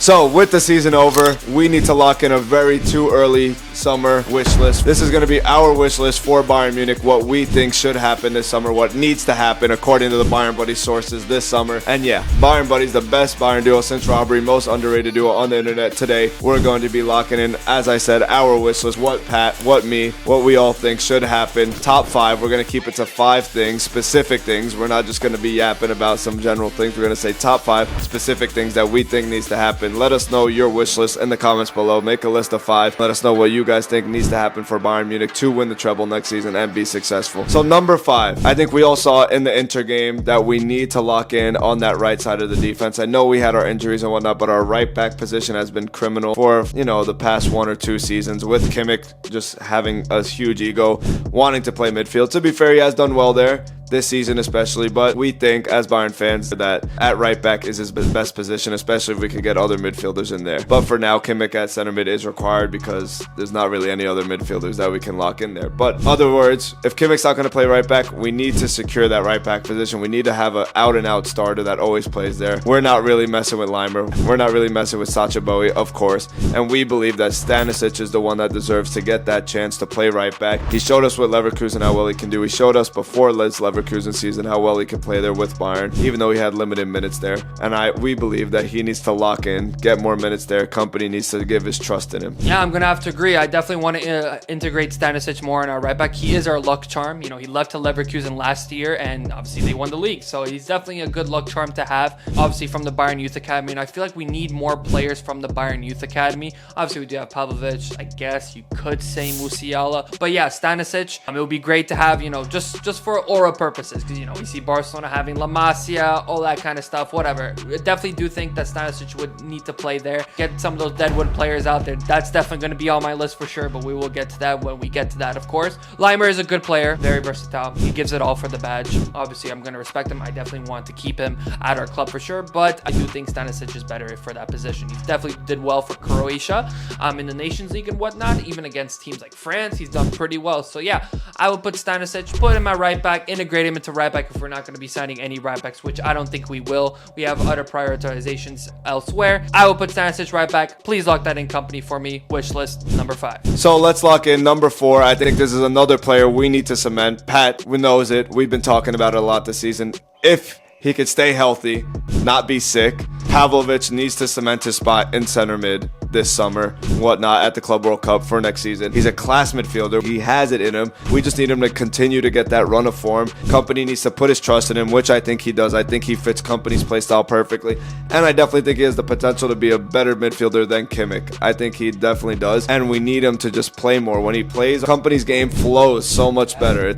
So with the season over, we need to lock in a very too early summer wish list. This is going to be our wish list for Bayern Munich, what we think should happen this summer, what needs to happen according to the Bayernbuddies sources this summer. And yeah, Bayernbuddies, the best Bayern duo since robbery, most underrated duo on the internet today. We're going to be locking in, as I said, our wish list, what Pat, what me, what we all think should happen. Top 5, we're going to keep it to 5 things, specific things. We're not just going to be yapping about some general things. We're going to say top 5 specific things that we think needs to happen. Let us know your wish list in the comments below. Make a list of 5. Let us know what you guys think needs to happen for Bayern Munich to win the treble next season and be successful. So number 5, I think we all saw in the Inter game that we need to lock in on that right side of the defense. I know we had our injuries and whatnot, but our right back position has been criminal for, the past 1 or 2 seasons, with Kimmich just having a huge ego, wanting to play midfield. To be fair, he has done well there this season especially, but we think as Bayern fans that at right back is his best position, especially if we could get other midfielders in there. But for now, Kimmich at center mid is required because there's not really any other midfielders that we can lock in there. But in other words, if Kimmich's not going to play right back, we need to secure that right back position. We need to have an out and out starter that always plays there. We're not really messing with Leimer. We're not really messing with Sacha Boey, of course. And we believe that Stanisic is the one that deserves to get that chance to play right back. He showed us with Leverkusen how well he can do. He showed us before Leverkusen season how well he can play there with Bayern, even though he had limited minutes there. And we believe that he needs to lock in, get more minutes there. Company needs to give his trust in him. Yeah, I'm gonna have to agree. I definitely want to integrate Stanisic more in our right back. He is our luck charm. He left to Leverkusen last year, and obviously they won the league, so he's definitely a good luck charm to have. Obviously from the Bayern Youth Academy, and I feel like we need more players from the Bayern Youth Academy. Obviously we do have Pavlovic. I guess you could say Musiala, but yeah, Stanisic. It would be great to have, just for aura purposes, because we see Barcelona having La Masia, all that kind of stuff, whatever. I definitely do think that Stanisic would need to play there. Get some of those deadwood players out there. That's definitely going to be on my list for sure, but we will get to that when we get to that, of course. Leimer is a good player, very versatile. He gives it all for the badge. Obviously, I'm going to respect him. I definitely want to keep him at our club for sure, but I do think Stanisic is better for that position. He definitely did well for Croatia in the Nations League and whatnot. Even against teams like France, he's done pretty well. So yeah, I would put Stanisic, put him at right back, integrate him into right back if we're not going to be signing any right backs, which I don't think we will. We have other prioritizations elsewhere. I will put Stanisic right back. Please lock that in, company, for me. Wish list number 5. So let's lock in number 4. I think this is another player we need to cement. Pat knows it. We've been talking about it a lot this season. If he could stay healthy, not be sick, Pavlovic needs to cement his spot in center mid this summer, whatnot, at the Club World Cup for next season. He's a class midfielder. He has it in him. We just need him to continue to get that run of form. Company needs to put his trust in him, which I think he does. I think he fits Company's play style perfectly. And I definitely think he has the potential to be a better midfielder than Kimmich. I think he definitely does. And we need him to just play more. When he plays, Company's game flows so much better.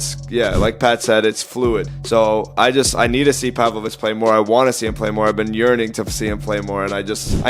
Like Pat said, it's fluid. So I need to see Pavlovic play more. I want to see him play more. I've been yearning to see him play more. And I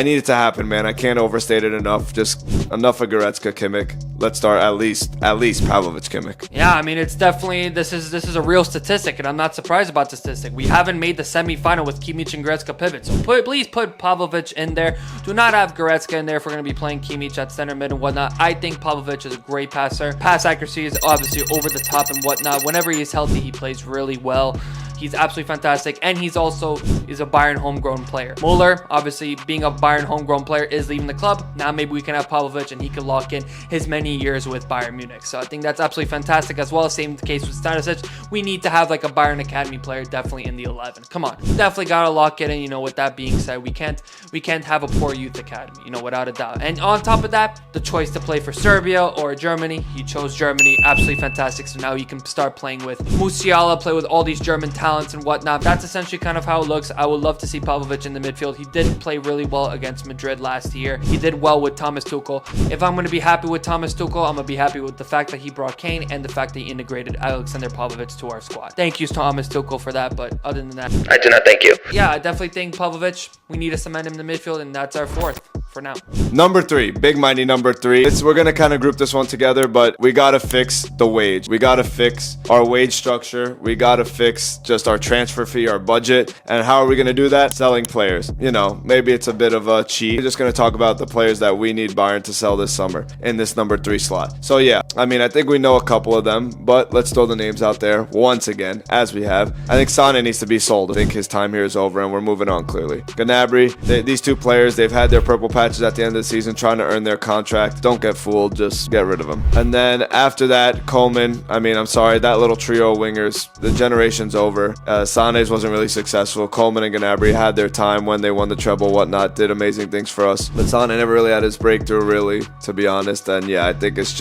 need it to happen, man. I can't overstate it enough. Just enough of Goretzka, Kimmich. Let's start at least Pavlovic, Kimmich. Yeah, I mean, it's definitely, this is a real statistic, and I'm not surprised about the statistic. We haven't made the semifinal with Kimmich and Goretzka pivot, so please put Pavlovic in there. Do not have Goretzka in there if we're going to be playing Kimmich at center mid and whatnot. I think Pavlovic is a great passer. Pass accuracy is obviously over the top and whatnot. Whenever he's healthy, he plays really well. He's absolutely fantastic, and he's also a Bayern homegrown player. Muller, obviously being a Bayern homegrown player, is leaving the club. Now maybe we can have Pavlovic, and he can lock in his many years with Bayern Munich. So I think that's absolutely fantastic as well. Same case with Stanisic. We need to have like a Bayern Academy player definitely in the 11. Come on, definitely gotta lock it in. With that being said, we can't have a poor youth academy, without a doubt. And on top of that, the choice to play for Serbia or Germany, he chose Germany. Absolutely fantastic. So now you can start playing with Musiala, play with all these German talents and whatnot. That's essentially kind of how it looks. I would love to see Pavlovic in the midfield. He did play really well against Madrid last year. He did well with Thomas Tuchel. If I'm going to be happy with Thomas Tuchel, I'm going to be happy with the fact that he brought Kane and the fact that he integrated Alexander Pavlovic to our squad. Thank you, Thomas Tuchel, for that, but other than that, I do not thank you. Yeah, I definitely think Pavlovic, we need to cement him in the midfield, and that's our 4th for now. Number 3, big mighty number 3. We're going to kind of group this one together, but we got to fix the wage. We got to fix our wage structure. We got to fix just just our transfer fee, our budget. And how are we going to do that? Selling players. You know, maybe it's a bit of a cheat. We're just going to talk about the players that we need Bayern to sell this summer in this number 3 slot. So yeah, I mean, I think we know a couple of them, but let's throw the names out there once again, as we have. I think Sané needs to be sold. I think his time here is over and we're moving on clearly. Gnabry, these two players, they've had their purple patches at the end of the season trying to earn their contract. Don't get fooled, just get rid of them. And then after that, Coleman, I mean, I'm sorry, that little trio of wingers, the generation's over. Sané's wasn't really successful. Coleman and Gnabry had their time when they won the treble, whatnot, did amazing things for us. But Sané never really had his breakthrough, really, to be honest. And yeah, I think it's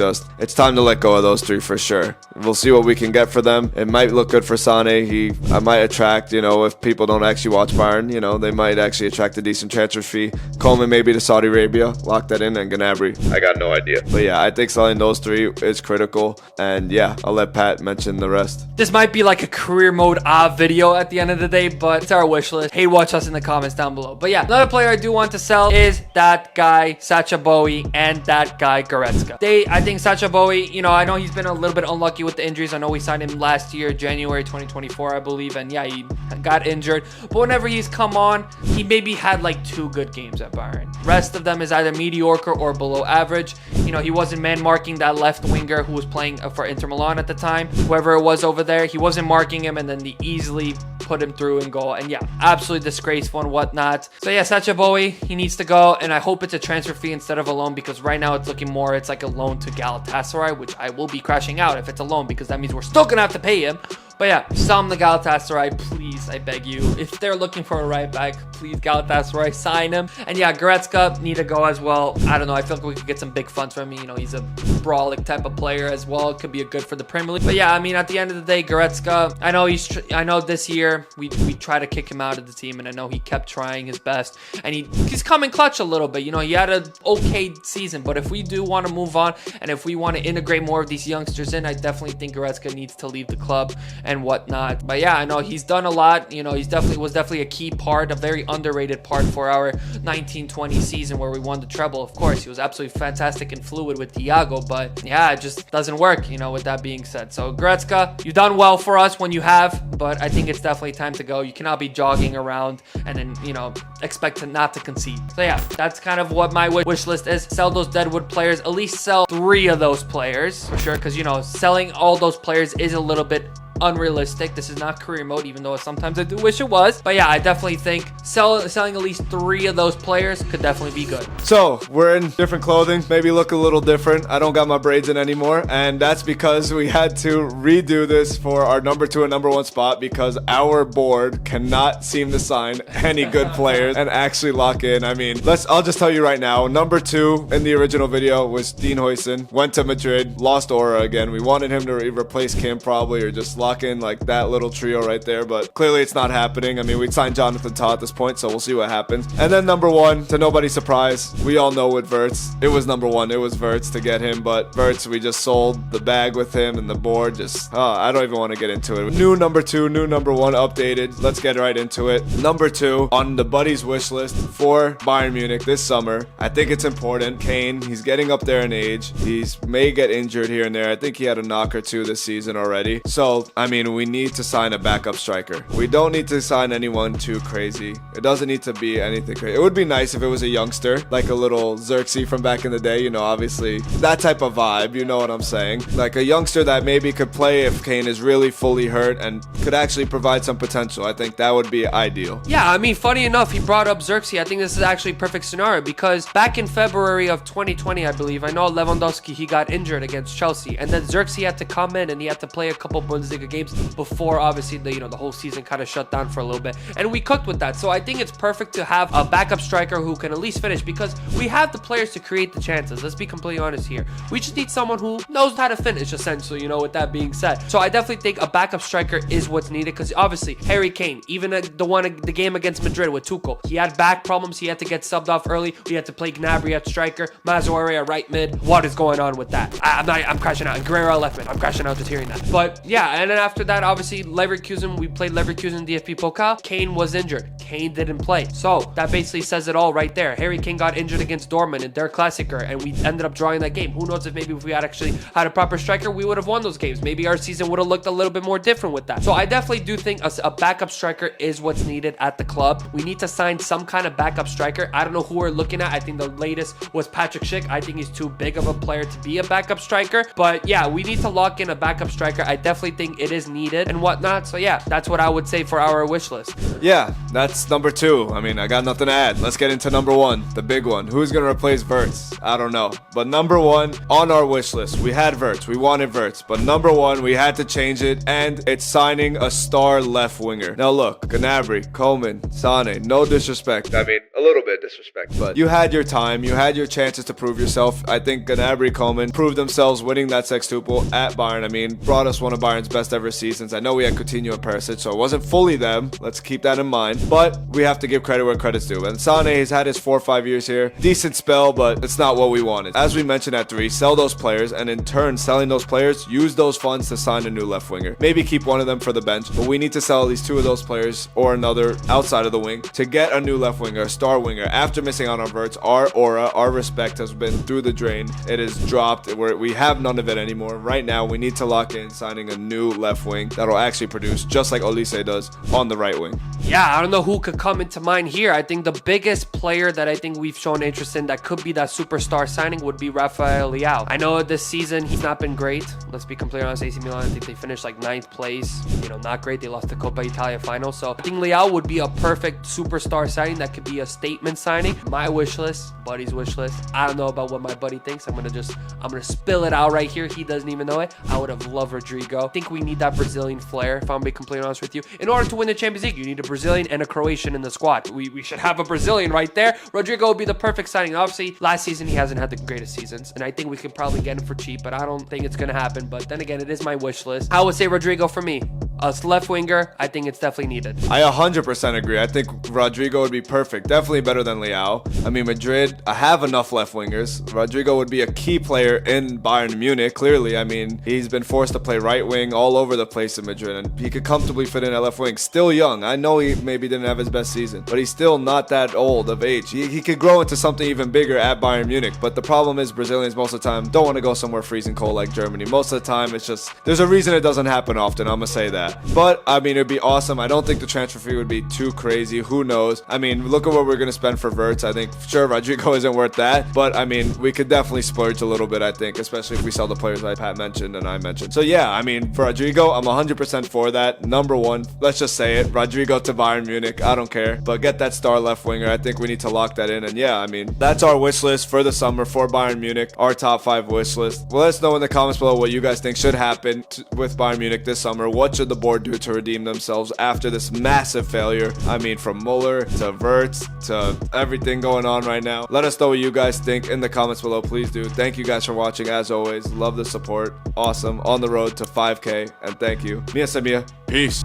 time to let go of those three for sure. We'll see what we can get for them. It might look good for Sané. I might attract, you know, if people don't actually watch Bayern, you know, they might actually attract a decent transfer fee. Coleman maybe to Saudi Arabia, lock that in, and Gnabry, I got no idea. But yeah, I think selling those three is critical. And yeah, I'll let Pat mention the rest. This might be like a career mode video at the end of the day, but it's our wish list. Hey, watch us in the comments down below. But yeah, another player I do want to sell is that guy Sacha Boey and that guy Goretzka. I think Sacha Boey, you know, I know he's been a little bit unlucky with the injuries. I know we signed him last year, January 2024, I believe, and yeah, he got injured. But whenever he's come on, he maybe had like 2 good games at Bayern. Rest of them is either mediocre or below average. You know, he wasn't man marking that left winger who was playing for Inter Milan at the time. Whoever it was over there, he wasn't marking him, and then they easily put him through and goal. And yeah, absolutely disgraceful and whatnot. So yeah, Sacha Boey, he needs to go, and I hope it's a transfer fee instead of a loan, because right now it's looking more, it's like a loan to Galatasaray, which I will be crashing out if it's a loan, because that means we're still gonna have to pay him. But yeah, sell him to Galatasaray, please, I beg you. If they're looking for a right back, please, Galatasaray, sign him. And yeah, Goretzka need to go as well. I don't know, I feel like we could get some big funds from him. You know, he's a brawling type of player as well. It could be a good for the Premier League. But yeah, I mean, at the end of the day, Goretzka, I know this year we try to kick him out of the team, and I know he kept trying his best, and he's coming clutch a little bit. You know, he had an okay season, but if we do want to move on, and if we want to integrate more of these youngsters in, I definitely think Goretzka needs to leave the club and whatnot. But yeah, I know he's done a lot. You know, was definitely a key part, a very underrated part for our 1920 season where we won the treble. Of course, he was absolutely fantastic and fluid with Thiago, but yeah, it just doesn't work, you know, with that being said. So Goretzka, you've done well for us when you have, but I think it's definitely time to go. You cannot be jogging around and then, you know, expect to not to concede. So yeah, that's kind of what my wish list is. Sell those deadwood players, at least sell 3 of those players for sure, because, you know, selling all those players is a little bit unrealistic. This is not career mode, even though sometimes I do wish it was. But yeah, I definitely think selling at least 3 of those players could definitely be good. So we're in different clothing, maybe look a little different. I don't got my braids in anymore, and that's because we had to redo this for our number 2 and number 1 spot, because our board cannot seem to sign any good players and actually lock in. I mean, I'll just tell you right now, number 2 in the original video was Dean Huijsen, went to Madrid, lost aura again. We wanted him to replace Kim probably, or just lock in like that little trio right there, but clearly it's not happening. I mean, we'd signed Jonathan Tah at this point, so we'll see what happens. And then number 1, to nobody's surprise, we all know with Wirtz, it was number 1, it was Wirtz to get him, but Wirtz, we just sold the bag with him, and the board just, I don't even want to get into it. New number 2, new number 1 updated. Let's get right into it. Number 2 on the buddies wish list for Bayern Munich this summer. I think it's important. Kane, he's getting up there in age. He's may get injured here and there. I think he had a knock or 2 this season already. So, I mean, we need to sign a backup striker. We don't need to sign anyone too crazy. It doesn't need to be anything crazy. It would be nice if it was a youngster, like a little Xerxes from back in the day, you know, obviously that type of vibe, you know what I'm saying? Like a youngster that maybe could play if Kane is really fully hurt and could actually provide some potential. I think that would be ideal. Yeah, I mean, funny enough, he brought up Xerxes. I think this is actually a perfect scenario, because back in February of 2020, I believe, I know Lewandowski, he got injured against Chelsea, and then Xerxes had to come in and he had to play a couple Bundesliga games before obviously the whole season kind of shut down for a little bit, and we cooked with that. So I think it's perfect to have a backup striker who can at least finish, because we have the players to create the chances. Let's be completely honest here. We just need someone who knows how to finish, essentially, you know, with that being said. So I definitely think a backup striker is what's needed, because obviously Harry Kane, even the game against Madrid with Tuchel, he had back problems. He had to get subbed off early. We had to play Gnabry at striker, Mazzuari at right mid. What is going on with that? I'm crashing out. And Guerrero left mid. I'm crashing out just hearing that. But yeah, and then after that, obviously, Leverkusen, we played Leverkusen in DFB Pokal. Kane was injured. Kane didn't play. So that basically says it all right there. Harry Kane got injured against Dortmund in their Klassiker, and we ended up drawing that game. Who knows if maybe if we had actually had a proper striker, we would have won those games. Maybe our season would have looked a little bit more different with that. So I definitely do think a backup striker is what's needed at the club. We need to sign some kind of backup striker. I don't know who we're looking at. I think the latest was Patrick Schick. I think he's too big of a player to be a backup striker. But yeah, we need to lock in a backup striker. I definitely think it is needed and whatnot. So yeah, that's what I would say for our wish list. Yeah, that's number 2. I mean, I got nothing to add. Let's get into number 1, the big one. Who's going to replace Wirtz? I don't know. But number 1 on our wish list, we had Wirtz. We wanted Wirtz. But number 1, we had to change it, and it's signing a star left winger. Now look, Gnabry, Coleman, Sane, no disrespect. I mean, a little bit disrespect, but you had your time. You had your chances to prove yourself. I think Gnabry, Coleman proved themselves winning that sextuple at Bayern. I mean, brought us one of Bayern's best ever seasons. I know we had Coutinho and Perisic, so it wasn't fully them. Let's keep that in mind. But we have to give credit where credit's due. And Sane has had his 4 or 5 years here. Decent spell, but it's not what we wanted. As we mentioned at 3, sell those players, and in turn, selling those players, use those funds to sign a new left winger. Maybe keep one of them for the bench, but we need to sell at least 2 of those players or another outside of the wing to get a new left winger, a star winger. After missing out on Wirtz, our aura, our respect has been through the drain. It is dropped. We have none of it anymore. Right now, we need to lock in signing a new left wing that'll actually produce, just like Olise does on the right wing. Yeah, I don't know who could come into mind here. I think the biggest player that I think we've shown interest in that could be that superstar signing would be Rafael Leao. I know this season he's not been great. Let's be completely honest, AC Milan, I think they finished like 9th place. You know, not great. They lost the Coppa Italia final. So I think Leao would be a perfect superstar signing. That could be a statement signing. My wish list, Buddy's wish list. I don't know about what my buddy thinks. I'm gonna spill it out right here. He doesn't even know it. I would have loved Rodrigo. I think we need that Brazilian flair, if I'm being completely honest with you. In order to win the Champions League, you need a Brazilian and a Croatian in the squad. We should have a Brazilian right there. Rodrigo would be the perfect signing. Obviously, last season he hasn't had the greatest seasons, and I think we could probably get him for cheap, but I don't think it's gonna happen. But then again, it is my wish list. I would say Rodrigo for me. Us left winger, I think it's definitely needed. I 100% agree. I think Rodrigo would be perfect. Definitely better than Leao. I mean, Madrid, I have enough left wingers. Rodrigo would be a key player in Bayern Munich, clearly. I mean, he's been forced to play right wing all over the place in Madrid, and he could comfortably fit in at left wing. Still young. I know he maybe didn't have his best season, but he's still not that old of age. He could grow into something even bigger at Bayern Munich, but the problem is Brazilians most of the time don't want to go somewhere freezing cold like Germany. Most of the time, it's just, there's a reason it doesn't happen often, I'm going to say that. But, I mean, it'd be awesome. I don't think the transfer fee would be too crazy. Who knows? I mean, look at what we're going to spend for Wirtz. I think, sure, Rodrigo isn't worth that, but, I mean, we could definitely splurge a little bit, I think, especially if we sell the players like Pat mentioned and I mentioned. So, yeah, I mean, for Rodrigo, I'm 100% for that. Number 1, let's just say it, Rodrigo to Bayern Munich. I don't care, but get that star left winger. I think we need to lock that in, and yeah, I mean, that's our wish list for the summer for Bayern Munich, our top 5 wish list. Well, let us know in the comments below what you guys think should happen with Bayern Munich this summer. What should the board do to redeem themselves after this massive failure? I mean, from Muller to Wirtz to everything going on right now. Let us know what you guys think in the comments below. Please do. Thank you guys for watching. As always, love the support. Awesome. On the road to 5K, and thank you. Mia Samia. Peace.